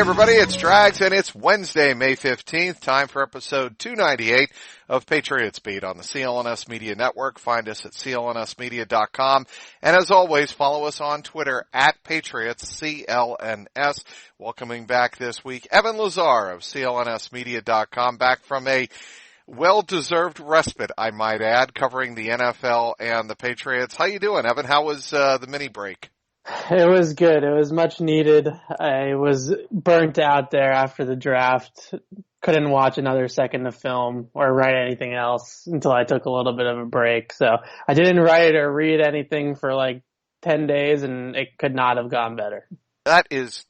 everybody, it's Drags, and it's Wednesday, May 15th, time for episode 298 of Patriots Beat on the CLNS Media Network. Find us at clnsmedia.com, and as always, follow us on Twitter at Patriots CLNS. Welcoming back this week, Evan Lazar of clnsmedia.com, back from a well-deserved respite, I might add, covering the NFL and the Patriots. How you doing, Evan? How was the mini break? It was good. It was much needed. I was burnt out there after the draft. Couldn't watch another second of film or write anything else until I took a little bit of a break. So I didn't write or read anything for like 10 days, and it could not have gone better. That is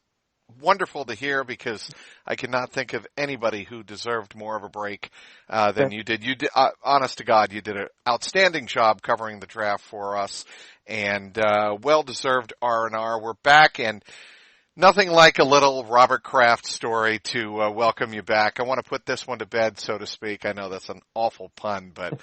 wonderful to hear, because I cannot think of anybody who deserved more of a break than you did. You did, honest to God, you did an outstanding job covering the draft for us, and well-deserved R&R. We're back, and nothing like a little Robert Kraft story to welcome you back. I want to put this one to bed, so to speak. I know that's an awful pun, but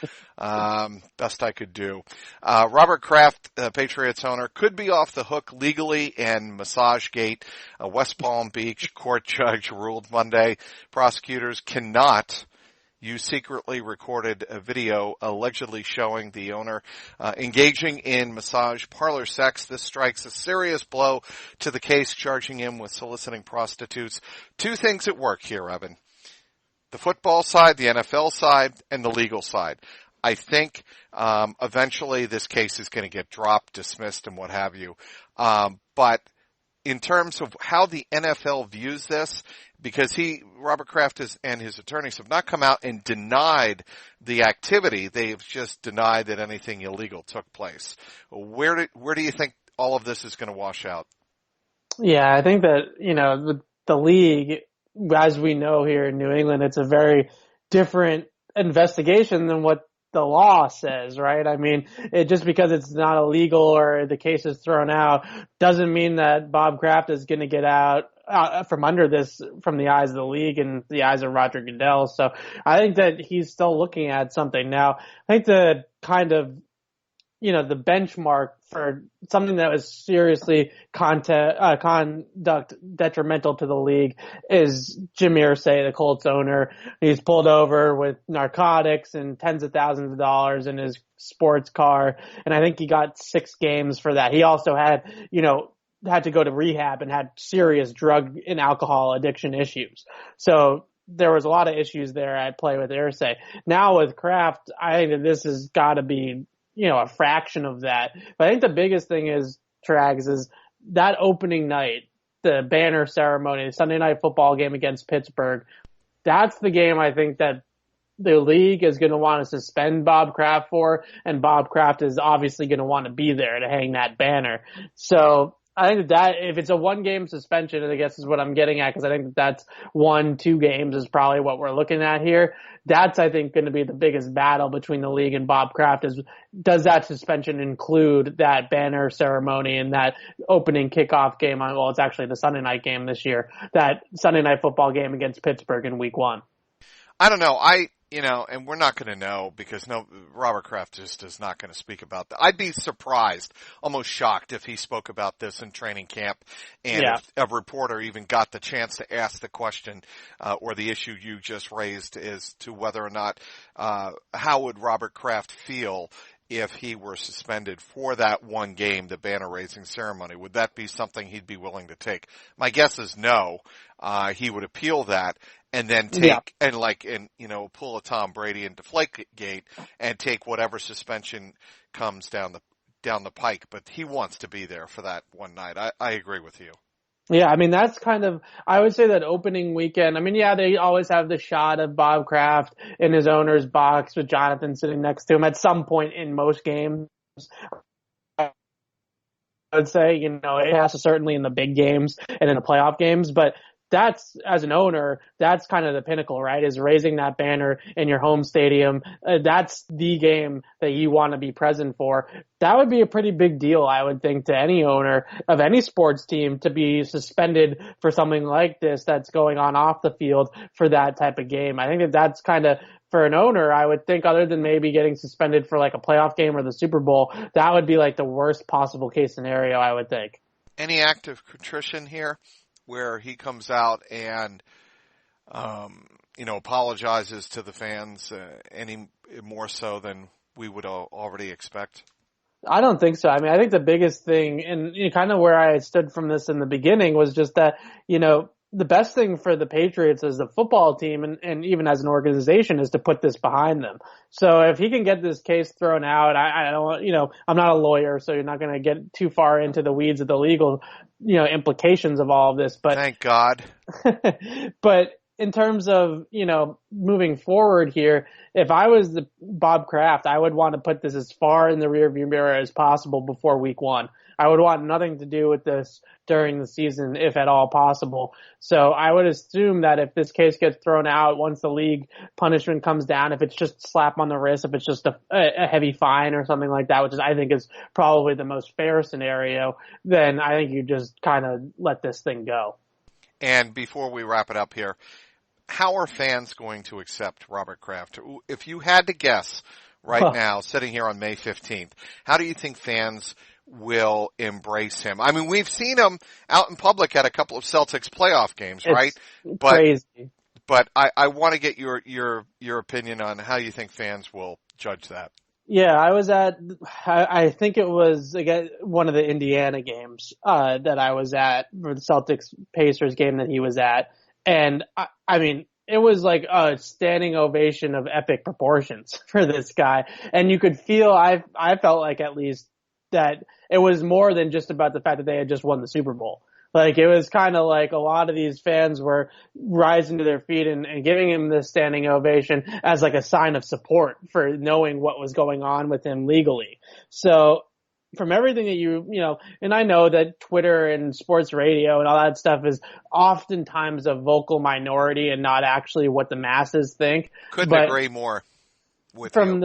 best I could do. Robert Kraft, Patriots owner, could be off the hook legally in MassageGate. A West Palm Beach court judge ruled Monday prosecutors cannot use secretly recorded a video allegedly showing the owner engaging in massage parlor sex. This strikes a serious blow to the case, charging him with soliciting prostitutes. Two things at work here, Evan. The football side, the NFL side, and the legal side. I think eventually this case is going to get dropped, dismissed, and what have you. But in terms of how the NFL views this, because Robert Kraft and his attorneys have not come out and denied the activity. They've just denied that anything illegal took place. Where do you think all of this is going to wash out? Yeah, I think that, the league, as we know here in New England, it's a very different investigation than what the law says, right? I mean, just because it's not illegal or the case is thrown out doesn't mean that Bob Kraft is going to get out from under this, from the eyes of the league and the eyes of Roger Goodell. So I think that he's still looking at something. Now, I think the kind of, the benchmark for something that was seriously conduct detrimental to the league is Jim Irsay, the Colts owner. He's pulled over with narcotics and tens of thousands of dollars in his sports car, and I think he got 6 games for that. He also had to go to rehab and had serious drug and alcohol addiction issues. So there was a lot of issues there at play with Irsay. Now with Kraft, I think that this has got to be a fraction of that. But I think the biggest thing is, Trags, is that opening night, the banner ceremony, the Sunday Night Football game against Pittsburgh. That's the game I think that the league is going to want to suspend Bob Kraft for, and Bob Kraft is obviously going to want to be there to hang that banner. So I think that if it's a 1-game suspension, I guess is what I'm getting at, because I think that that's 1-2 games is probably what we're looking at here. That's, I think, going to be the biggest battle between the league and Bob Kraft is, does that suspension include that banner ceremony and that opening kickoff game it's actually the Sunday night game this year, that Sunday Night Football game against Pittsburgh in week 1. I don't know. And we're not going to know, because Robert Kraft just is not going to speak about that. I'd be surprised, almost shocked, if he spoke about this in training camp, and if a reporter even got the chance to ask the question, or the issue you just raised, as to whether or not, how would Robert Kraft feel if he were suspended for that 1 game, the banner raising ceremony? Would that be something he'd be willing to take? My guess is no. He would appeal that, and then pull a Tom Brady into Deflategate and take whatever suspension comes down the pike. But he wants to be there for that one night. I agree with you. Yeah, I mean, that's kind of, I would say that opening weekend, I mean, yeah, they always have the shot of Bob Kraft in his owner's box with Jonathan sitting next to him at some point in most games. I would say, it has to, certainly in the big games and in the playoff games, but that's, as an owner, that's kind of the pinnacle, right? Is raising that banner in your home stadium. That's the game that you want to be present for. That would be a pretty big deal, I would think, to any owner of any sports team to be suspended for something like this that's going on off the field for that type of game. I think that that's kind of, for an owner, I would think, other than maybe getting suspended for like a playoff game or the Super Bowl, that would be like the worst possible case scenario, I would think. Any act of contrition here where he comes out and, apologizes to the fans any more so than we would already expect? I don't think so. I mean, I think the biggest thing, and kind of where I stood from this in the beginning, was just that, the best thing for the Patriots as a football team and even as an organization is to put this behind them. So if he can get this case thrown out, I don't, I'm not a lawyer, so you're not going to get too far into the weeds of the legal, implications of all of this. But thank God. But in terms of, moving forward here, if I was the Bob Kraft, I would want to put this as far in the rearview mirror as possible before week 1. I would want nothing to do with this during the season, if at all possible. So I would assume that if this case gets thrown out, once the league punishment comes down, if it's just a slap on the wrist, if it's just a heavy fine or something like that, which I think is probably the most fair scenario, then I think you just kind of let this thing go. And before we wrap it up here, how are fans going to accept Robert Kraft? If you had to guess right now, sitting here on May 15th, how do you think fans will embrace him? I mean, we've seen him out in public at a couple of Celtics playoff games, right? Crazy. But I want to get your opinion on how you think fans will judge that. Yeah, I think it was again one of the Indiana games that I was at, for the Celtics Pacers game that he was at. And I mean, it was like a standing ovation of epic proportions for this guy. And you could feel, I felt like at least that it was more than just about the fact that they had just won the Super Bowl. Like, it was kind of like a lot of these fans were rising to their feet and giving him this standing ovation as like a sign of support for knowing what was going on with him legally. So from everything that and I know that Twitter and sports radio and all that stuff is oftentimes a vocal minority and not actually what the masses think. Couldn't agree more with you. From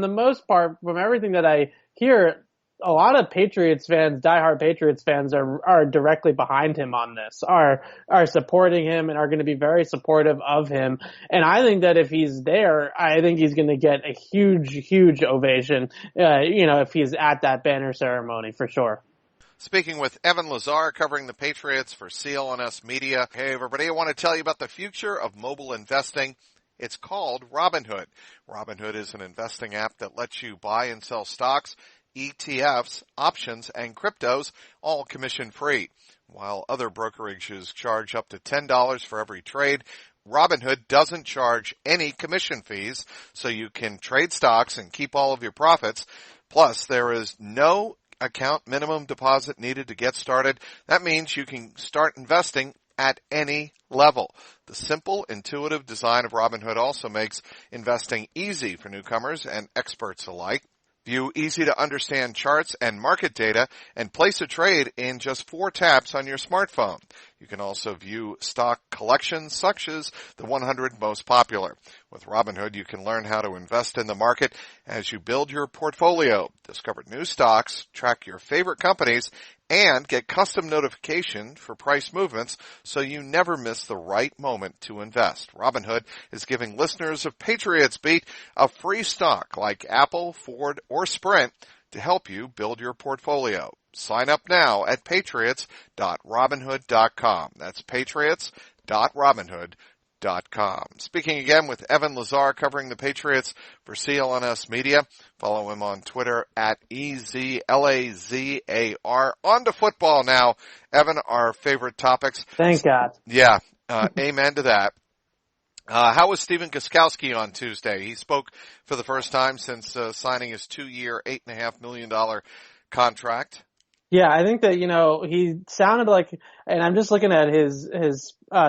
the most part, from everything that I hear, a lot of Patriots fans, diehard Patriots fans are directly behind him on this, are supporting him and are going to be very supportive of him. And I think that if he's there, I think he's going to get a huge, huge ovation, if he's at that banner ceremony for sure. Speaking with Evan Lazar, covering the Patriots for CLNS Media. Hey everybody, I want to tell you about the future of mobile investing. It's called Robinhood. Robinhood is an investing app that lets you buy and sell stocks, ETFs, options, and cryptos, all commission-free. While other brokerages charge up to $10 for every trade, Robinhood doesn't charge any commission fees, so you can trade stocks and keep all of your profits. Plus, there is no account minimum deposit needed to get started. That means you can start investing at any level. The simple, intuitive design of Robinhood also makes investing easy for newcomers and experts alike. View easy-to-understand charts and market data and place a trade in just 4 taps on your smartphone. You can also view stock collections such as the 100 most popular. With Robinhood, you can learn how to invest in the market as you build your portfolio, discover new stocks, track your favorite companies, and get custom notification for price movements so you never miss the right moment to invest. Robinhood is giving listeners of Patriots Beat a free stock like Apple, Ford, or Sprint to help you build your portfolio. Sign up now at patriots.robinhood.com. That's patriots.robinhood.com. Speaking again with Evan Lazar, covering the Patriots for CLNS Media. Follow him on Twitter at EZLAZAR. On to football now. Evan, our favorite topics. Thank God. Yeah, amen to that. How was Stephen Gostkowski on Tuesday? He spoke for the first time since signing his 2-year, $8.5 million contract. Yeah, I think that, he sounded like, and I'm just looking at his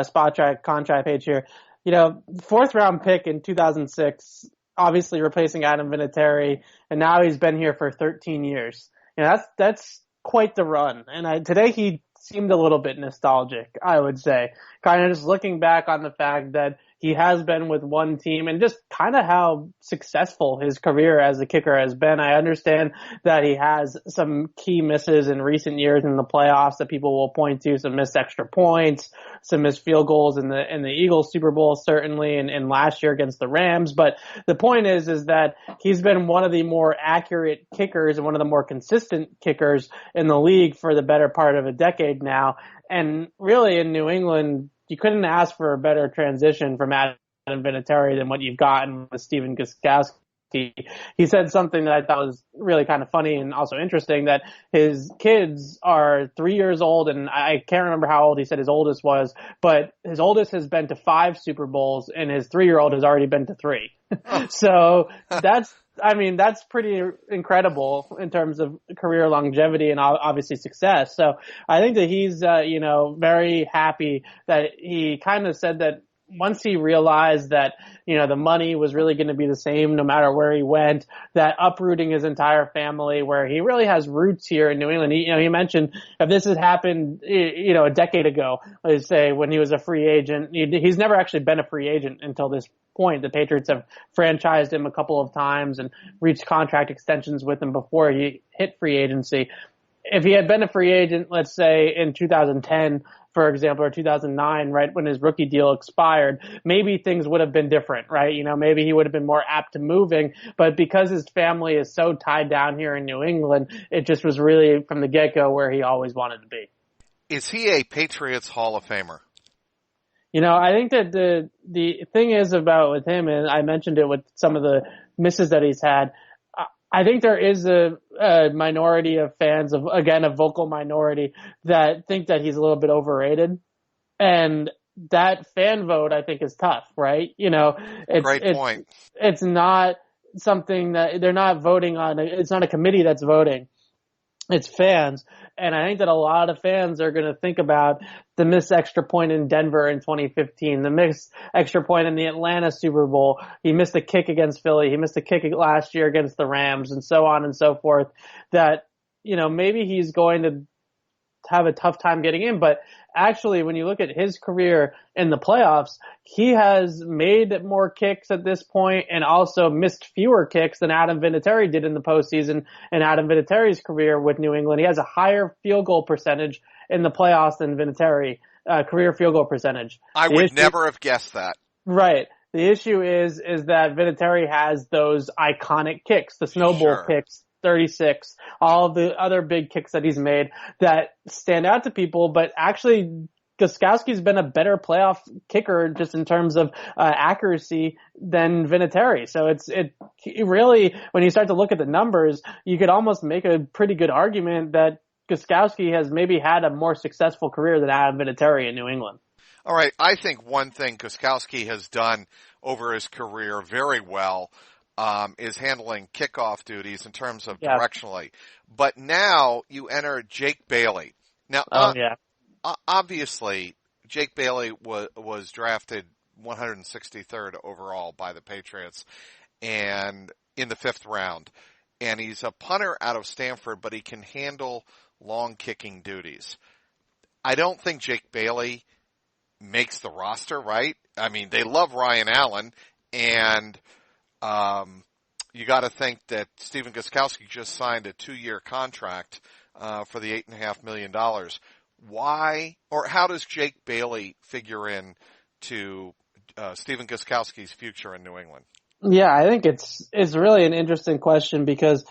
spot track contract page here, 4th round pick in 2006, obviously replacing Adam Vinatieri, and now he's been here for 13 years. That's quite the run. And today he seemed a little bit nostalgic, I would say. Kind of just looking back on the fact that he has been with one team and just kind of how successful his career as a kicker has been. I understand that he has some key misses in recent years in the playoffs that people will point to, some missed extra points, some missed field goals in the Eagles Super Bowl, certainly, and last year against the Rams. But the point is that he's been one of the more accurate kickers and one of the more consistent kickers in the league for the better part of a decade now. And really in New England, you couldn't ask for a better transition from Adam Vinatieri than what you've gotten with Stephen Gostkowski. He said something that I thought was really kind of funny and also interesting, that his kids are 3 years old, and I can't remember how old he said his oldest was, but his oldest has been to 5 Super Bowls and his 3-year-old has already been to 3. So that's pretty incredible in terms of career longevity and obviously success. So I think that he's, very happy that he kind of said that once he realized that, the money was really going to be the same no matter where he went, that uprooting his entire family, where he really has roots here in New England. He mentioned if this had happened, a decade ago, let's say when he was a free agent, he's never actually been a free agent until this point. The Patriots have franchised him a couple of times and reached contract extensions with him before he hit free agency. If he had been a free agent, let's say in 2010, for example, or 2009, right when his rookie deal expired, maybe things would have been different, right? Maybe he would have been more apt to moving, but because his family is so tied down here in New England, it just was really from the get-go where he always wanted to be. Is he a Patriots Hall of Famer? I think that the thing is about with him, and I mentioned it with some of the misses that he's had, I think there is a minority of fans, a vocal minority, that think that he's a little bit overrated. And that fan vote, I think, is tough, right? Great point. It's not something that they're not voting on. It's not a committee that's voting. It's fans. And I think that a lot of fans are going to think about the missed extra point in Denver in 2015, the missed extra point in the Atlanta Super Bowl. He missed a kick against Philly. He missed a kick last year against the Rams, and so on and so forth, that, maybe he's going to have a tough time getting in. But actually, when you look at his career in the playoffs, he has made more kicks at this point and also missed fewer kicks than Adam Vinatieri did in the postseason in Adam Vinatieri's career with New England. He has a higher field goal percentage in the playoffs than Vinatieri, career field goal percentage. I would never have guessed that. Right. The issue is that Vinatieri has those iconic kicks, the snowball kicks, 36, all of the other big kicks that he's made that stand out to people, but actually Gostkowski's been a better playoff kicker just in terms of accuracy than Vinatieri. So it really, when you start to look at the numbers, you could almost make a pretty good argument that Gostkowski has maybe had a more successful career than Adam Vinatieri in New England. All right. I think one thing Gostkowski has done over his career very well is handling kickoff duties in terms of directionally. But now you enter Jake Bailey. Now, obviously, Jake Bailey was drafted 163rd overall by the Patriots and in the 5th round. And he's a punter out of Stanford, but he can handle long kicking duties. I don't think Jake Bailey makes the roster, right? I mean, they love Ryan Allen, and you got to think that Stephen Gostkowski just signed a 2-year contract for the $8.5 million. Why, or how does Jake Bailey figure in to Stephen Gostkowski's future in New England? Yeah, I think it's really an interesting question because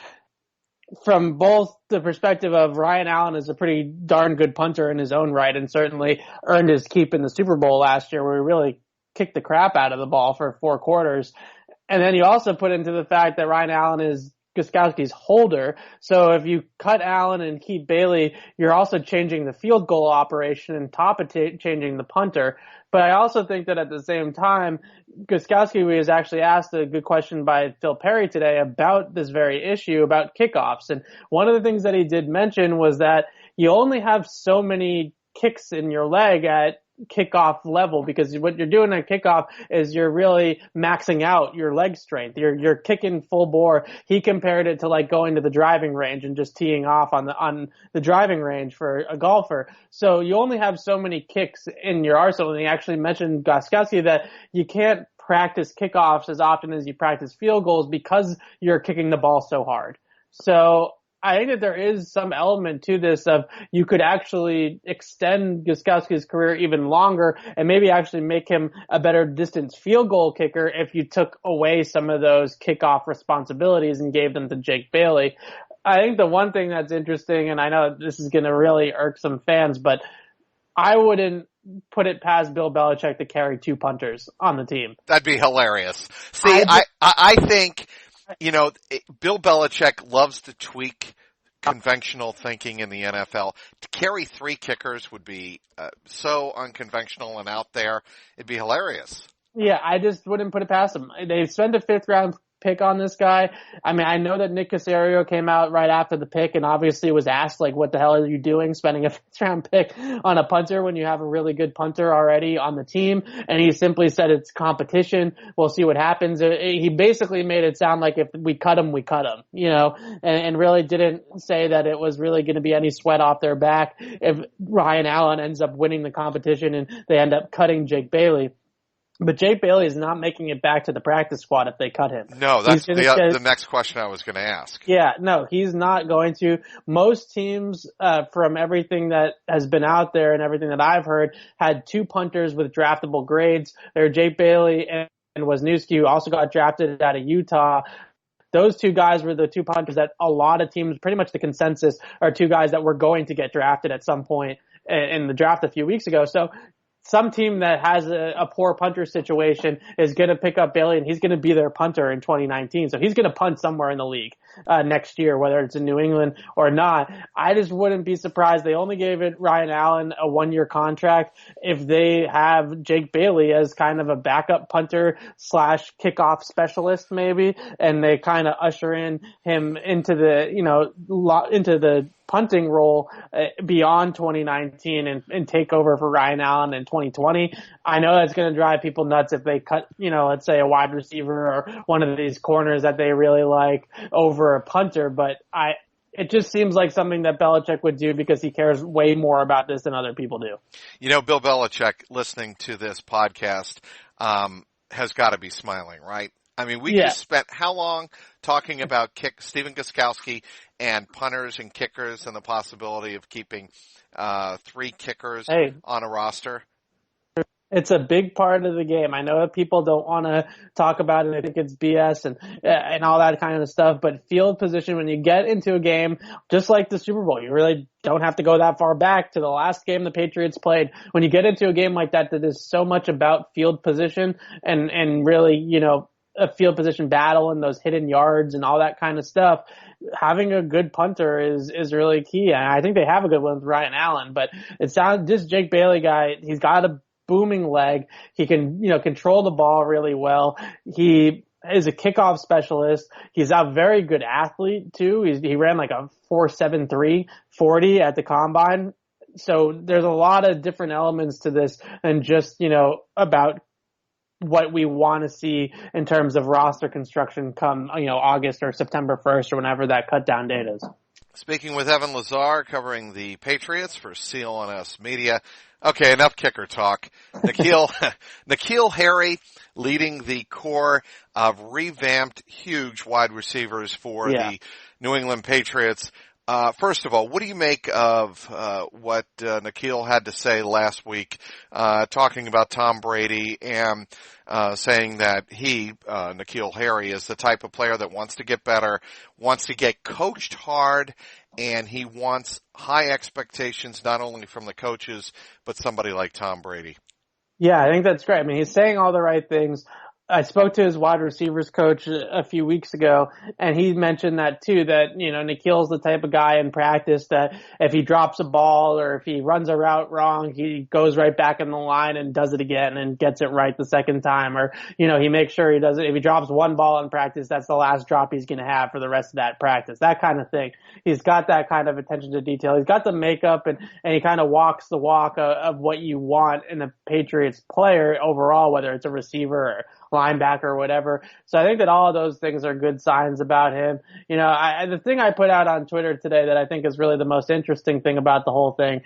from both the perspective of Ryan Allen is a pretty darn good punter in his own right and certainly earned his keep in the Super Bowl last year where he really kicked the crap out of the ball for 4 quarters. And then you also put into the fact that Ryan Allen is Gostkowski's holder. So if you cut Allen and keep Bailey, you're also changing the field goal operation and top of changing the punter. But I also think that at the same time, Gostkowski was actually asked a good question by Phil Perry today about this very issue about kickoffs. And one of the things that he did mention was that you only have so many kicks in your leg at kickoff level, because what you're doing at kickoff is you're really maxing out your leg strength. You're kicking full bore. He compared it to like going to the driving range and just teeing off on the driving range for a golfer. So you only have so many kicks in your arsenal. And he actually mentioned, Gostkowski, that you can't practice kickoffs as often as you practice field goals because you're kicking the ball so hard. So I think that there is some element to this of you could actually extend Gostkowski's career even longer and maybe actually make him a better distance field goal kicker if you took away some of those kickoff responsibilities and gave them to Jake Bailey. I think the one thing that's interesting, and I know this is going to really irk some fans, but I wouldn't put it past Bill Belichick to carry 2 punters on the team. That'd be hilarious. See, I think, Bill Belichick loves to tweak conventional thinking in the NFL. To carry 3 kickers would be so unconventional and out there. It'd be hilarious. Yeah, I just wouldn't put it past them. They spent a 5th round pick on this guy. I mean, I know that Nick Caserio came out right after the pick and obviously was asked, like, what the hell are you doing spending a 5th round pick on a punter when you have a really good punter already on the team? And he simply said it's competition. We'll see what happens. He basically made it sound like if we cut him, we cut him, and really didn't say that it was really going to be any sweat off their back if Ryan Allen ends up winning the competition and they end up cutting Jake Bailey. But Jake Bailey is not making it back to the practice squad if they cut him. No, that's the next question I was going to ask. Yeah, no, he's not going to. Most teams, from everything that has been out there and everything that I've heard, had 2 punters with draftable grades. They're Jake Bailey and Wisniewski, who also got drafted out of Utah. Those 2 guys were the 2 punters that a lot of teams, pretty much the consensus, are 2 guys that were going to get drafted at some point in the draft a few weeks ago. So some team that has a poor punter situation is going to pick up Bailey, and he's going to be their punter in 2019. So he's going to punt somewhere in the league next year, whether it's in New England or not. I just wouldn't be surprised. They only gave it Ryan Allen a 1-year contract if they have Jake Bailey as kind of a backup punter / kickoff specialist maybe, and they kind of usher in him into the punting role beyond 2019 and take over for Ryan Allen in 2020. I know that's going to drive people nuts if they cut, let's say a wide receiver or one of these corners that they really like over a punter, but it just seems like something that Belichick would do because he cares way more about this than other people do. Bill Belichick, listening to this podcast, has got to be smiling, right? I mean, we just spent how long talking about Stephen Gostkowski and punters and kickers and the possibility of keeping 3 kickers on a roster. It's a big part of the game. I know that people don't want to talk about it. I think it's BS and all that kind of stuff. But field position, when you get into a game, just like the Super Bowl, you really don't have to go that far back to the last game the Patriots played. When you get into a game like that is so much about field position and really, a field position battle and those hidden yards and all that kind of stuff. Having a good punter is really key. And I think they have a good one with Ryan Allen, but it sounds, this Jake Bailey guy, he's got a booming leg. He can, control the ball really well. He is a kickoff specialist. He's a very good athlete too. He ran like a 4.73 40 at the combine. So there's a lot of different elements to this and just, about what we want to see in terms of roster construction come, August or September 1st or whenever that cut down date is. Speaking with Evan Lazar, covering the Patriots for CLNS Media. Okay, enough kicker talk. N'Keal Harry leading the core of revamped huge wide receivers for the New England Patriots. First of all, what do you make of what N'Keal had to say last week, talking about Tom Brady and saying that he, N'Keal Harry, is the type of player that wants to get better, wants to get coached hard, and he wants high expectations not only from the coaches, but somebody like Tom Brady? Yeah, I think that's great. I mean, he's saying all the right things. I spoke to his wide receivers coach a few weeks ago, and he mentioned that too, that, N'Keal's the type of guy in practice that if he drops a ball or if he runs a route wrong, he goes right back in the line and does it again and gets it right the second time. Or, he makes sure he does it. If he drops one ball in practice, that's the last drop he's going to have for the rest of that practice. That kind of thing. He's got that kind of attention to detail. He's got the makeup and he kind of walks the walk of what you want in a Patriots player overall, whether it's a receiver or linebacker or whatever. So I think that all of those things are good signs about him. The thing I put out on Twitter today that I think is really the most interesting thing about the whole thing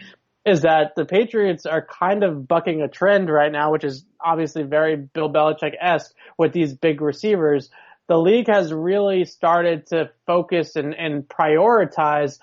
is that the Patriots are kind of bucking a trend right now, which is obviously very Bill Belichick-esque with these big receivers. The league has really started to focus and prioritize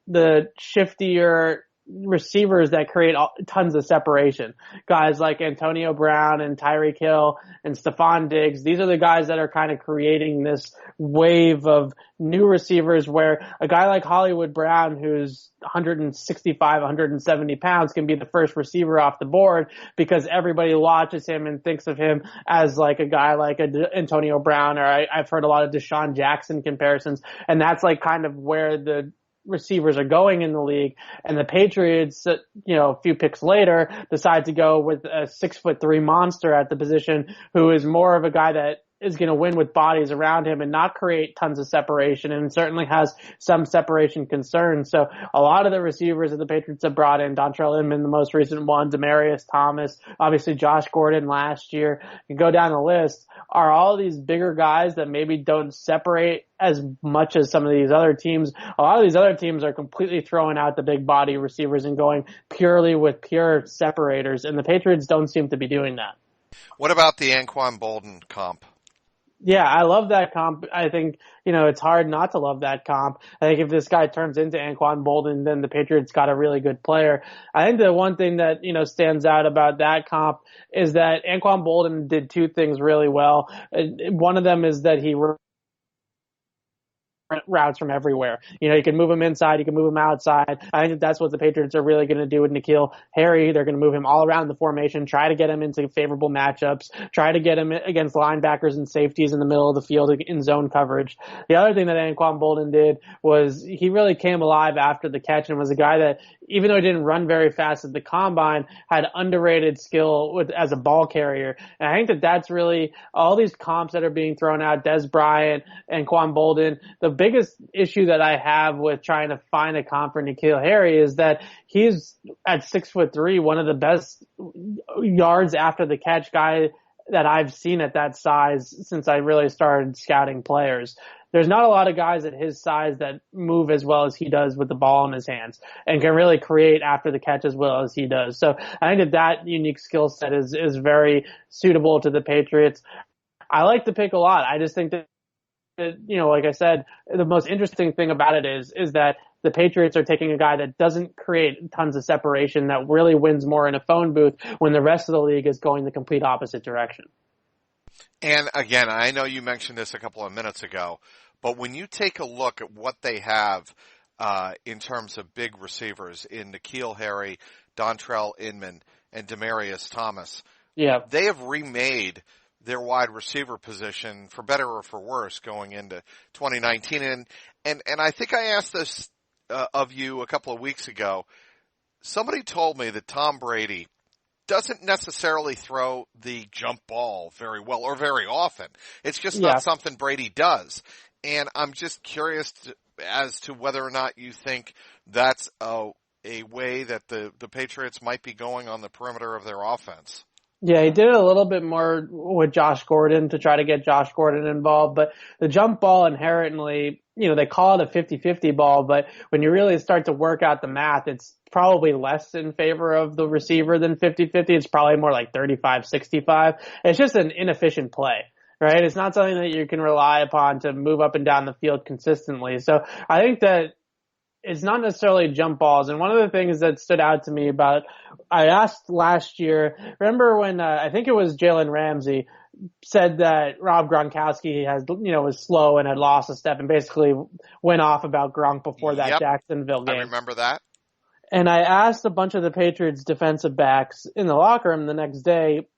the shiftier receivers that create tons of separation. Guys like Antonio Brown and Tyreek Hill and Stephon Diggs. These are the guys that are kind of creating this wave of new receivers where a guy like Hollywood Brown, who's 165, 170 pounds, can be the first receiver off the board because everybody watches him and thinks of him as like a guy like Antonio Brown, or I've heard a lot of Deshaun Jackson comparisons, and that's like kind of where the receivers are going in the league. And the Patriots, a few picks later, decide to go with a 6'3" monster at the position who is more of a guy that is going to win with bodies around him and not create tons of separation, and certainly has some separation concerns. So a lot of the receivers that the Patriots have brought in, Dontrell Inman, the most recent one, Demaryius Thomas, obviously Josh Gordon last year, you go down the list, are all these bigger guys that maybe don't separate as much as some of these other teams. A lot of these other teams are completely throwing out the big body receivers and going purely with pure separators, and the Patriots don't seem to be doing that. What about the Anquan Boldin comp? Yeah, I love that comp. I think, it's hard not to love that comp. I think if this guy turns into Anquan Boldin, then the Patriots got a really good player. I think the one thing that, stands out about that comp is that Anquan Boldin did two things really well. One of them is that he routes from everywhere. You can move him inside, you can move him outside. I think that's what the Patriots are really going to do with N'Keal Harry. They're going to move him all around the formation, try to get him into favorable matchups, try to get him against linebackers and safeties in the middle of the field in zone coverage. The other thing that Anquan Boldin did was he really came alive after the catch and was a guy that, even though he didn't run very fast at the combine, had underrated skill as a ball carrier. And I think that that's really all these comps that are being thrown out, Des Bryant and Anquan Boldin. The biggest issue that I have with trying to find a comp for N'Keal Harry is that he's at 6'3", one of the best yards after the catch guy that I've seen at that size since I really started scouting players. There's not a lot of guys at his size that move as well as he does with the ball in his hands and can really create after the catch as well as he does. So I think that unique skill set is very suitable to the Patriots. I like the pick a lot. I just think that, like I said, the most interesting thing about it is that the Patriots are taking a guy that doesn't create tons of separation, that really wins more in a phone booth when the rest of the league is going the complete opposite direction. And again, I know you mentioned this a couple of minutes ago, but when you take a look at what they have in terms of big receivers in N'Keal Harry, Dontrell Inman, and Demaryius Thomas, they have remade their wide receiver position for better or for worse going into 2019. And I think I asked this of you a couple of weeks ago. Somebody told me that Tom Brady doesn't necessarily throw the jump ball very well or very often. It's just not something Brady does. And I'm just curious as to whether or not you think that's a way that the Patriots might be going on the perimeter of their offense. Yeah, he did it a little bit more with Josh Gordon to try to get Josh Gordon involved, but the jump ball inherently, they call it a 50-50 ball, but when you really start to work out the math, it's probably less in favor of the receiver than 50-50. It's probably more like 35-65. It's just an inefficient play, right? It's not something that you can rely upon to move up and down the field consistently. So I think that it's not necessarily jump balls. And one of the things that stood out to me I asked last year, remember when, I think it was Jalen Ramsey said that Rob Gronkowski was slow and had lost a step and basically went off about Gronk before that Jacksonville game. I remember that. And I asked a bunch of the Patriots defensive backs in the locker room the next day,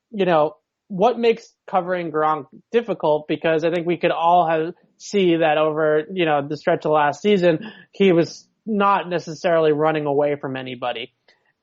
what makes covering Gronk difficult, because I think we could all see that over, the stretch of last season, he was not necessarily running away from anybody.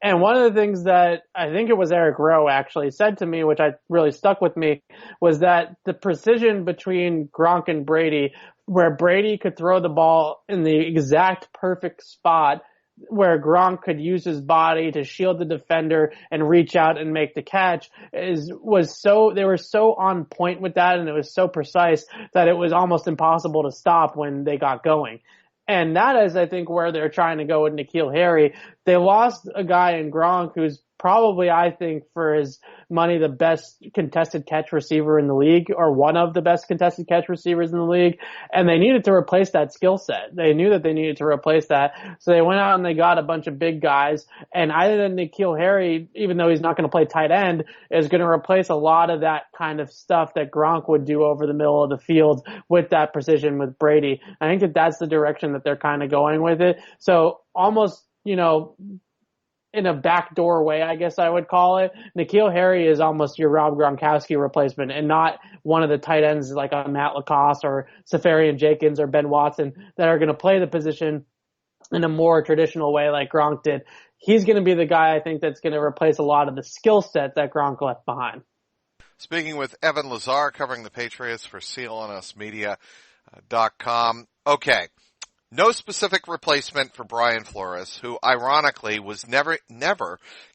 And one of the things that I think it was Eric Rowe actually said to me, which I really stuck with me, was that the precision between Gronk and Brady, where Brady could throw the ball in the exact perfect spot, where Gronk could use his body to shield the defender and reach out and make the catch, they were so on point with that, and it was so precise that it was almost impossible to stop when they got going. And that is, I think, where they're trying to go with N'Keal Harry. They lost a guy in Gronk who's probably, I think, for his money, the best contested catch receiver in the league, or one of the best contested catch receivers in the league. And they needed to replace that skill set. They knew that they needed to replace that. So they went out and they got a bunch of big guys. And either than N'Keal Harry, even though he's not going to play tight end, is going to replace a lot of that kind of stuff that Gronk would do over the middle of the field with that precision with Brady. I think that that's the direction that they're kind of going with it. So almost, in a backdoor way, I guess I would call it, N'Keal Harry is almost your Rob Gronkowski replacement, and not one of the tight ends like a Matt Lacoste or Safarian Jenkins or Ben Watson that are going to play the position in a more traditional way like Gronk did. He's going to be the guy, I think, that's going to replace a lot of the skill set that Gronk left behind. Speaking with Evan Lazar, covering the Patriots for CLNSmedia.com. Okay. No specific replacement for Brian Flores, who ironically was never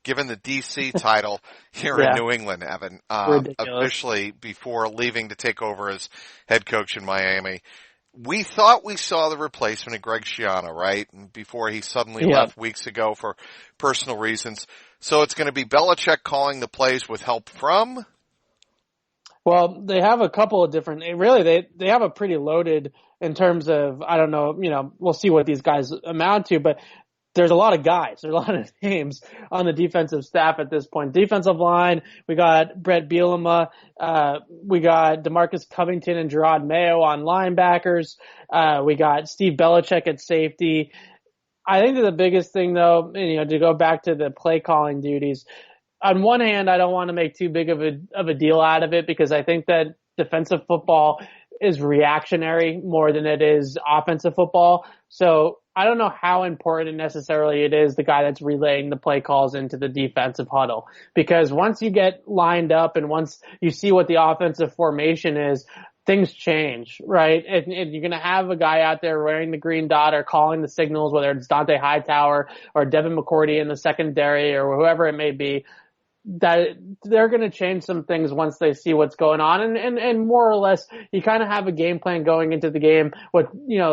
given the DC title here in New England, Evan, officially before leaving to take over as head coach in Miami. We thought we saw the replacement of Greg Schiano, right? Before he suddenly left weeks ago for personal reasons. So it's going to be Belichick calling the plays with help from? Well, they have a couple of different, they have a pretty loaded in terms of, I don't know, we'll see what these guys amount to, but there's a lot of guys, there's a lot of names on the defensive staff at this point. Defensive line, we got Brett Bielema, we got DeMarcus Covington and Gerard Mayo on linebackers, we got Steve Belichick at safety. I think that the biggest thing though, to go back to the play calling duties, on one hand, I don't want to make too big of a deal out of it, because I think that defensive football is reactionary more than it is offensive football. So I don't know how important necessarily it is the guy that's relaying the play calls into the defensive huddle, because once you get lined up and once you see what the offensive formation is, things change, right? And you're going to have a guy out there wearing the green dot or calling the signals, whether it's Dante Hightower or Devin McCourty in the secondary or whoever it may be, that they're going to change some things once they see what's going on. And more or less, you kind of have a game plan going into the game with,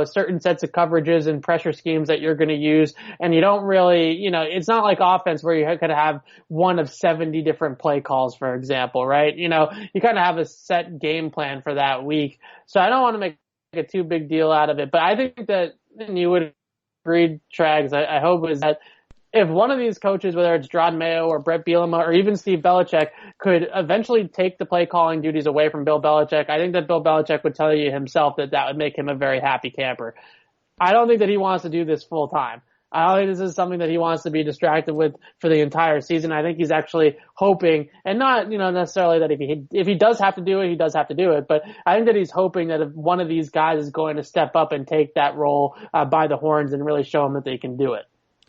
certain sets of coverages and pressure schemes that you're going to use. And you don't really, it's not like offense where you could have one of 70 different play calls, for example, right? You kind of have a set game plan for that week. So I don't want to make a too big deal out of it, but I think that, and you would agree, Trags, I hope, is that if one of these coaches, whether it's Gerard Mayo or Brett Bielema or even Steve Belichick, could eventually take the play calling duties away from Bill Belichick, I think that Bill Belichick would tell you himself that would make him a very happy camper. I don't think that he wants to do this full time. I don't think this is something that he wants to be distracted with for the entire season. I think he's actually hoping, and not, necessarily that if he does have to do it, he does have to do it, but I think that he's hoping that if one of these guys is going to step up and take that role by the horns and really show him that they can do it.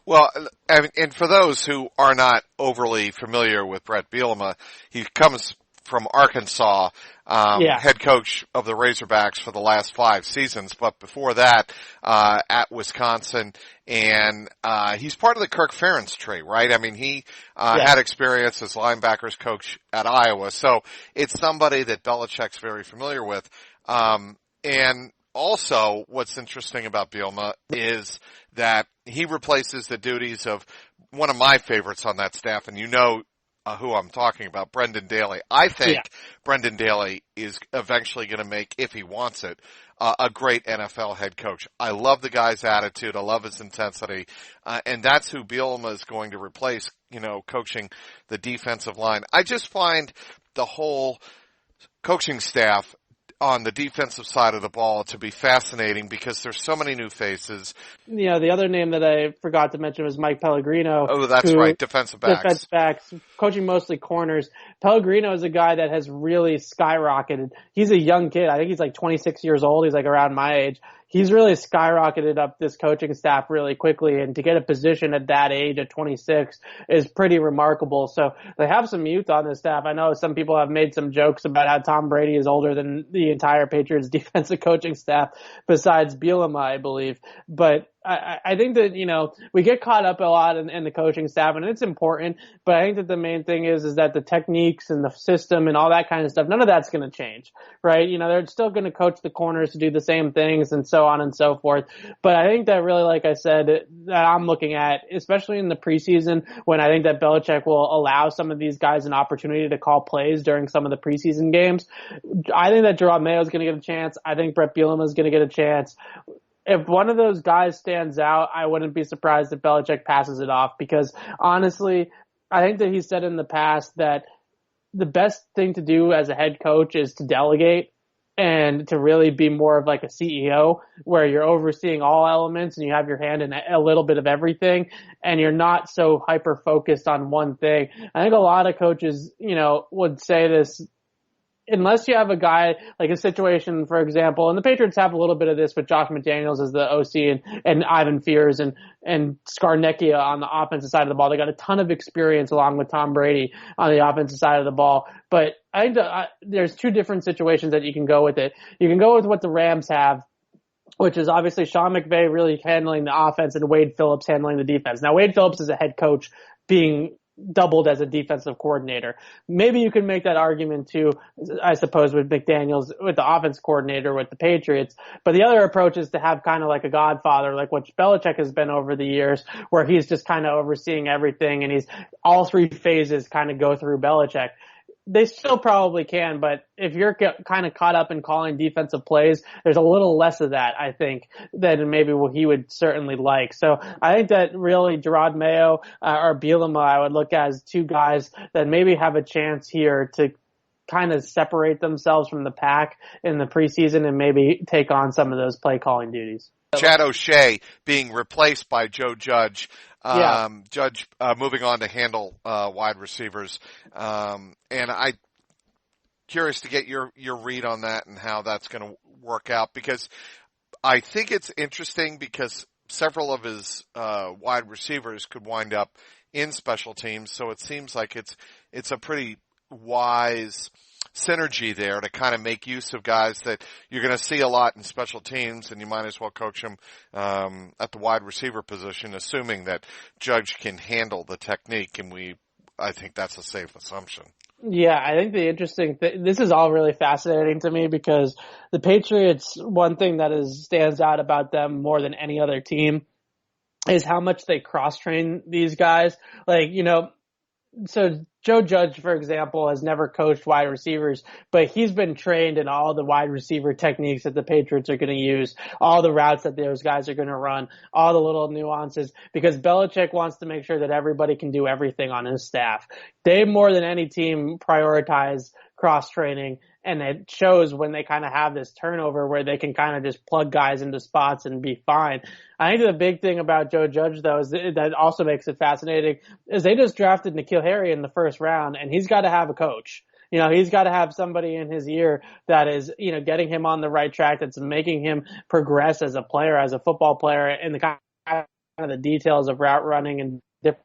Well, and for those who are not overly familiar with Brett Bielema, he comes from Arkansas, head coach of the Razorbacks for the last 5 seasons, but before that, at Wisconsin, and he's part of the Kirk Ferentz tree, right? I mean, he had experience as linebackers coach at Iowa, so it's somebody that Belichick's very familiar with. And also, what's interesting about Bielema is that he replaces the duties of one of my favorites on that staff, and who I'm talking about, Brendan Daly. I think Brendan Daly is eventually going to make, if he wants it, a great NFL head coach. I love the guy's attitude. I love his intensity. And that's who Bielema is going to replace, coaching the defensive line. I just find the whole coaching staff on the defensive side of the ball to be fascinating because there's so many new faces. The other name that I forgot to mention was Mike Pellegrino. Oh, that's right. Defensive backs. Coaching mostly corners. Pellegrino is a guy that has really skyrocketed. He's a young kid. I think he's like 26 years old. He's like around my age. He's really skyrocketed up this coaching staff really quickly, and to get a position at that age at 26 is pretty remarkable. So they have some youth on this staff. I know some people have made some jokes about how Tom Brady is older than the entire Patriots defensive coaching staff besides Bielema, I believe. But I think that, we get caught up a lot in the coaching staff, and it's important, but I think that the main thing is that the techniques and the system and all that kind of stuff, none of that's going to change, right? They're still going to coach the corners to do the same things and so on and so forth. But I think that really, like I said, that I'm looking at, especially in the preseason, when I think that Belichick will allow some of these guys an opportunity to call plays during some of the preseason games. I think that Gerard Mayo is going to get a chance. I think Brett Bielema is going to get a chance. If one of those guys stands out, I wouldn't be surprised if Belichick passes it off, because honestly, I think that he said in the past that the best thing to do as a head coach is to delegate and to really be more of like a CEO, where you're overseeing all elements and you have your hand in a little bit of everything and you're not so hyper focused on one thing. I think a lot of coaches, would say this. Unless you have a guy, like a situation, for example, and the Patriots have a little bit of this with Josh McDaniels as the OC and Ivan Fears and Scarnecchia on the offensive side of the ball. They got a ton of experience along with Tom Brady on the offensive side of the ball. But I think there's two different situations that you can go with it. You can go with what the Rams have, which is obviously Sean McVay really handling the offense and Wade Phillips handling the defense. Now, Wade Phillips is a head coach being doubled as a defensive coordinator. Maybe you could make that argument too, I suppose, with McDaniels, with the offense coordinator with the Patriots. But the other approach is to have kind of like a godfather, like what Belichick has been over the years, where he's just kind of overseeing everything and he's all three phases kind of go through Belichick. They still probably can, but if you're kind of caught up in calling defensive plays, there's a little less of that, I think, than maybe what he would certainly like. So I think that really Gerard Mayo or Bielema I would look at as two guys that maybe have a chance here to kind of separate themselves from the pack in the preseason and maybe take on some of those play calling duties. Chad O'Shea being replaced by Joe Judge. Yeah. Judge moving on to handle wide receivers. And I'm curious to get your read on that and how that's going to work out, because I think it's interesting because several of his wide receivers could wind up in special teams. So it seems like it's a pretty wise synergy there to kind of make use of guys that you're going to see a lot in special teams, and you might as well coach them at the wide receiver position, assuming that Judge can handle the technique, and I think that's a safe assumption. Yeah, I think the interesting this is all really fascinating to me, because the Patriots, one thing that stands out about them more than any other team is how much they cross-train these guys. So Joe Judge, for example, has never coached wide receivers, but he's been trained in all the wide receiver techniques that the Patriots are going to use, all the routes that those guys are going to run, all the little nuances, because Belichick wants to make sure that everybody can do everything on his staff. They, more than any team, prioritize cross-training, and it shows when they kind of have this turnover where they can kind of just plug guys into spots and be fine. I think the big thing about Joe Judge, though, is that also makes it fascinating, is they just drafted N'Keal Harry in the first round, and he's got to have a coach. He's got to have somebody in his ear that is, getting him on the right track, that's making him progress as a player, as a football player, and the kind of the details of route running and different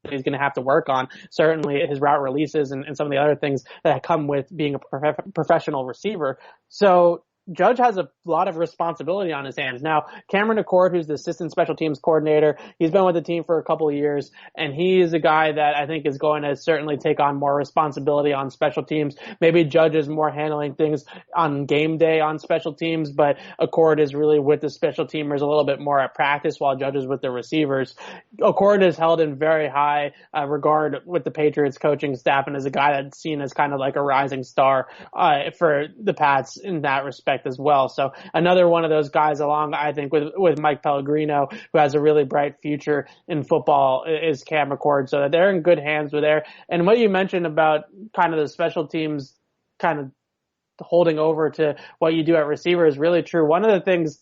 he's going to have to work on. Certainly his route releases and some of the other things that come with being a professional receiver. So Judge has a lot of responsibility on his hands. Now, Cameron Accord, who's the assistant special teams coordinator, he's been with the team for a couple of years, and he is a guy that I think is going to certainly take on more responsibility on special teams. Maybe Judge is more handling things on game day on special teams, but Accord is really with the special teamers a little bit more at practice, while Judge is with the receivers. Accord is held in very high regard with the Patriots coaching staff, and is a guy that's seen as kind of like a rising star for the Pats in that respect as well. So another one of those guys, along, I think, with Mike Pellegrino, who has a really bright future in football, is Cam Accord. So they're in good hands with there. And what you mentioned about kind of the special teams kind of holding over to what you do at receiver is really true. One of the things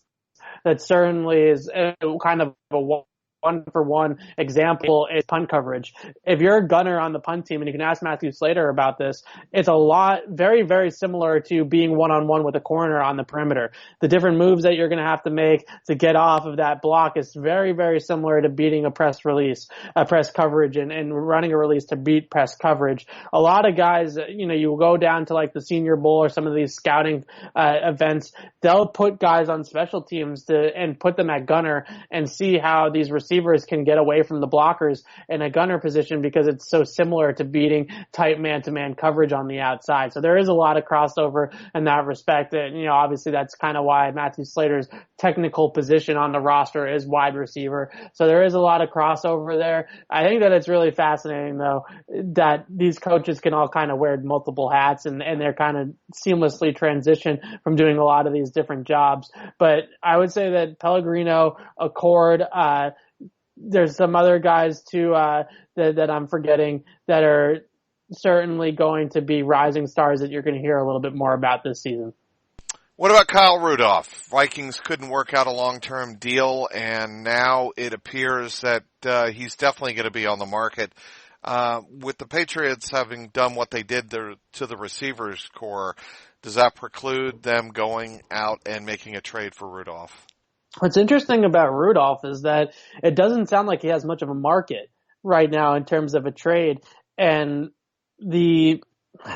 that certainly is kind of a one-for-one example is punt coverage. If you're a gunner on the punt team, and you can ask Matthew Slater about this, it's a lot, very, very similar to being one-on-one with a corner on the perimeter. The different moves that you're going to have to make to get off of that block is very, very similar to beating a press coverage and running a release to beat press coverage. A lot of guys, you go down to like the Senior Bowl or some of these scouting events, they'll put guys on special teams and put them at gunner and see how these receivers can get away from the blockers in a gunner position because it's so similar to beating tight man-to-man coverage on the outside. So there is a lot of crossover in that respect. And, obviously that's kind of why Matthew Slater's technical position on the roster is wide receiver. So there is a lot of crossover there. I think that it's really fascinating, though, that these coaches can all kind of wear multiple hats and they're kind of seamlessly transition from doing a lot of these different jobs. But I would say that Pellegrino, Accord, there's some other guys too that I'm forgetting that are certainly going to be rising stars that you're going to hear a little bit more about this season. What about Kyle Rudolph? Vikings couldn't work out a long-term deal, and now it appears that he's definitely going to be on the market. With the Patriots having done what they did to the receivers core, does that preclude them going out and making a trade for Rudolph? What's interesting about Rudolph is that it doesn't sound like he has much of a market right now in terms of a trade. And the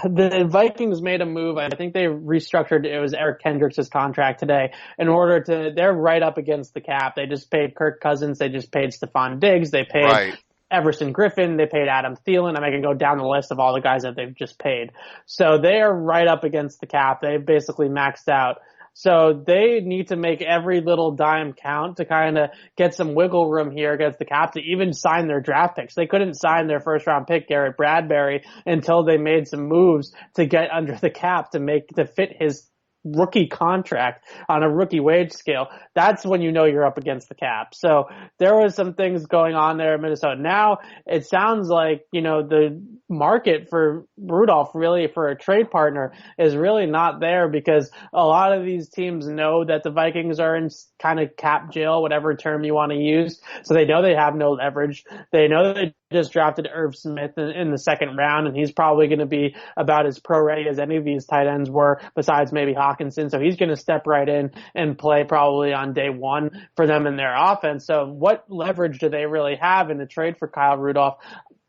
Vikings made a move. I think they restructured, it was Eric Kendricks' contract today they're right up against the cap. They just paid Kirk Cousins. They just paid Stephon Diggs. They paid Everson Griffin. They paid Adam Thielen. I can go down the list of all the guys that they've just paid. So they are right up against the cap. They've basically maxed out. So they need to make every little dime count to kind of get some wiggle room here against the cap to even sign their draft picks. They couldn't sign their first round pick, Garrett Bradbury, until they made some moves to get under the cap to fit his rookie contract on a rookie wage scale. That's when you know you're up against the cap. So there was some things going on there in Minnesota. Now it sounds like, the market for Rudolph really for a trade partner is really not there because a lot of these teams know that the Vikings are in kind of cap jail, whatever term you want to use. So they know they have no leverage. They know that they just drafted Irv Smith in the second round, and he's probably going to be about as pro-ready as any of these tight ends were, besides maybe Hawkinson. So he's going to step right in and play probably on day one for them in their offense. So what leverage do they really have in the trade for Kyle Rudolph?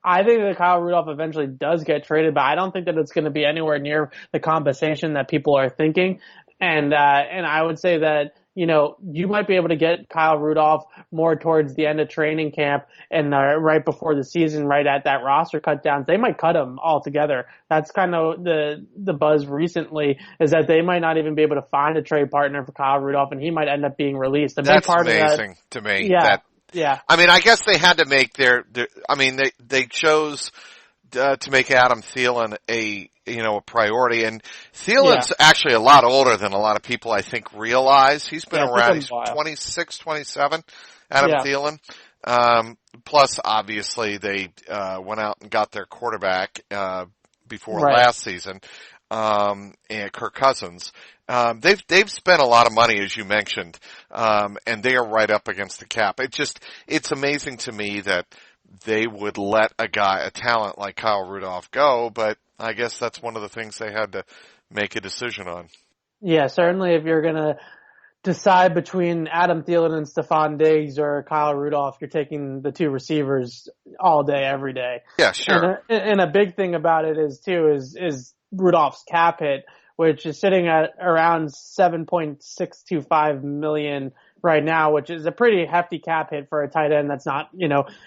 I think that Kyle Rudolph eventually does get traded, but I don't think that it's going to be anywhere near the compensation that people are thinking. And I would say that, you might be able to get Kyle Rudolph more towards the end of training camp and right before the season, right at that roster cut downs. They might cut him altogether. That's kind of the buzz recently, is that they might not even be able to find a trade partner for Kyle Rudolph, and he might end up being released. That's amazing to me. Yeah. Yeah. I mean, I guess they had to make they chose to make Adam Thielen a priority. And Thielen's actually a lot older than a lot of people I think realize. He's been around. He's 26, 27, Adam Thielen. Plus, obviously, they went out and got their quarterback before last season, and Kirk Cousins. They've spent a lot of money, as you mentioned, and they are right up against the cap. It's amazing to me that they would let a talent like Kyle Rudolph go, but I guess that's one of the things they had to make a decision on. Yeah, certainly if you're going to decide between Adam Thielen and Stephon Diggs or Kyle Rudolph, you're taking the two receivers all day, every day. Yeah, sure. And a big thing about it is Rudolph's cap hit, which is sitting at around $7.625 million right now, which is a pretty hefty cap hit for a tight end that's not,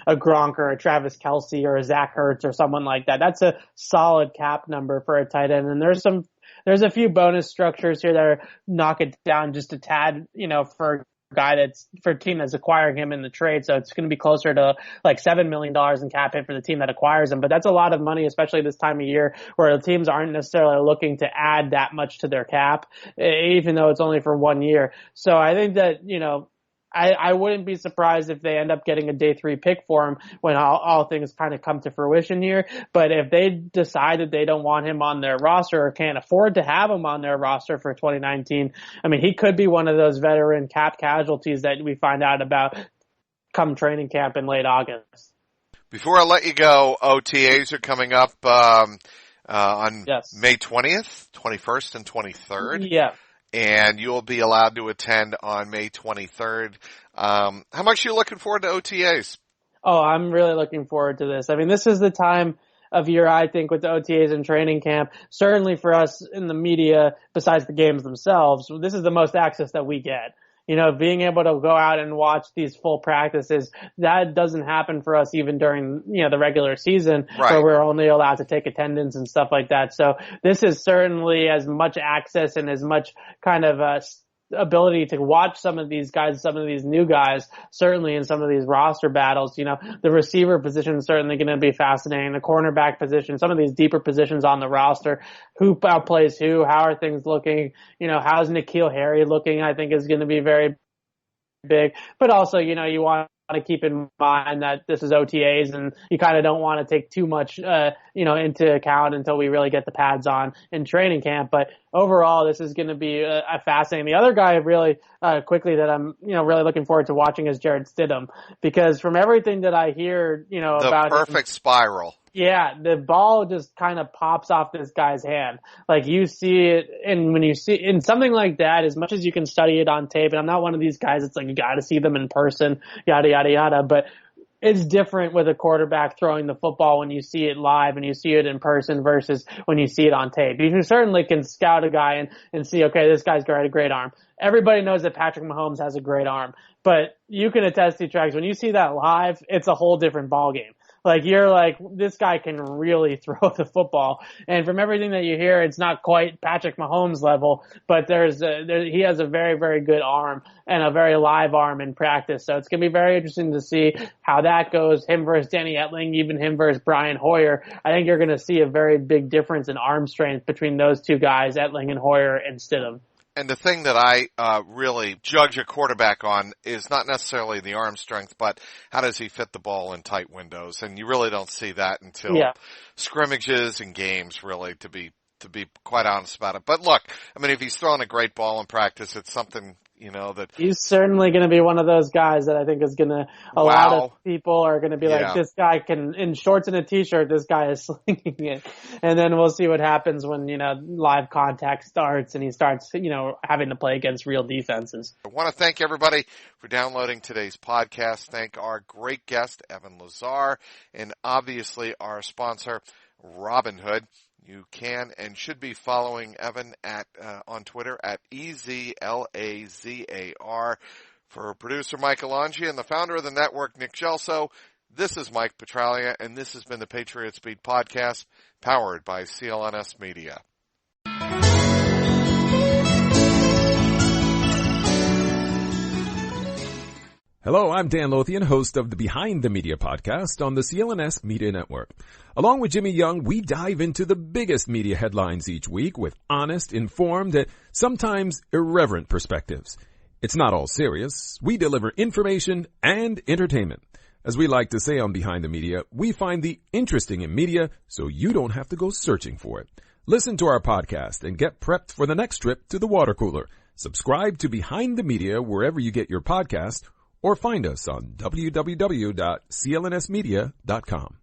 a Gronk or a Travis Kelce or a Zach Ertz or someone like that. That's a solid cap number for a tight end. And there's a few bonus structures here that knock it down just a tad, for a guy for a team that's acquiring him in the trade. So it's going to be closer to like $7 million in cap hit for the team that acquires him. But that's a lot of money, especially this time of year where the teams aren't necessarily looking to add that much to their cap, even though it's only for 1 year. So I think that, I wouldn't be surprised if they end up getting a day 3 pick for him when all things kind of come to fruition here. But if they decide that they don't want him on their roster or can't afford to have him on their roster for 2019, I mean, he could be one of those veteran cap casualties that we find out about come training camp in late August. Before I let you go, OTAs are coming up on May 20th, 21st, and 23rd. Yeah. And you'll be allowed to attend on May 23rd. How much are you looking forward to OTAs? Oh, I'm really looking forward to this. I mean, this is the time of year, I think, with the OTAs and training camp. Certainly for us in the media, besides the games themselves, this is the most access that we get. You know, being able to go out and watch these full practices, that doesn't happen for us even during, the regular season, right, where we're only allowed to take attendance and stuff like that. So this is certainly as much access and as much kind of ability to watch some of these guys, some of these new guys, certainly in some of these roster battles. The receiver position is certainly going to be fascinating. The cornerback position, some of these deeper positions on the roster, who outplays who, how are things looking, how's N'Keal Harry looking, I think is going to be very big. But also, you want to keep in mind that this is OTAs and you kind of don't want to take too much, into account until we really get the pads on in training camp. But overall, this is going to be a fascinating. The other guy really quickly that I'm, really looking forward to watching is Jarrett Stidham, because from everything that I hear, about the perfect spiral. Yeah, the ball just kind of pops off this guy's hand. Like you see it, and when you see in something like that, as much as you can study it on tape, and I'm not one of these guys that's like, you got to see them in person, yada, yada, yada, but it's different with a quarterback throwing the football when you see it live and you see it in person versus when you see it on tape. You certainly can scout a guy and see, okay, this guy's got a great arm. Everybody knows that Patrick Mahomes has a great arm, but you can attest to tracks when you see that live, it's a whole different ballgame. Like, you're like, this guy can really throw the football. And from everything that you hear, it's not quite Patrick Mahomes level, but he has a very, very good arm and a very live arm in practice. So it's going to be very interesting to see how that goes. Him versus Danny Etling, even him versus Brian Hoyer. I think you're going to see a very big difference in arm strength between those two guys, Etling and Hoyer and Stidham. And the thing that I really judge a quarterback on is not necessarily the arm strength, but how does he fit the ball in tight windows? And you really don't see that until scrimmages and games, really, to be quite honest about it. But look, I mean, if he's throwing a great ball in practice, it's something, that he's certainly going to be one of those guys that I think is going to, a lot of people are going to be like, this guy can, in shorts and a t-shirt, this guy is slinging it. And then we'll see what happens when, live contact starts and he starts, having to play against real defenses. I want to thank everybody for downloading today's podcast. Thank our great guest, Evan Lazar, and obviously our sponsor, Robinhood. You can and should be following Evan on Twitter at EZLAZAR. For producer Mike Alongi and the founder of the network, Nick Gelso, this is Mike Petralia, and this has been the Patriots Beat Podcast, powered by CLNS Media. Hello, I'm Dan Lothian, host of the Behind the Media podcast on the CLNS Media Network. Along with Jimmy Young, we dive into the biggest media headlines each week with honest, informed, and sometimes irreverent perspectives. It's not all serious. We deliver information and entertainment. As we like to say on Behind the Media, we find the interesting in media so you don't have to go searching for it. Listen to our podcast and get prepped for the next trip to the water cooler. Subscribe to Behind the Media wherever you get your podcast, or find us on www.clnsmedia.com.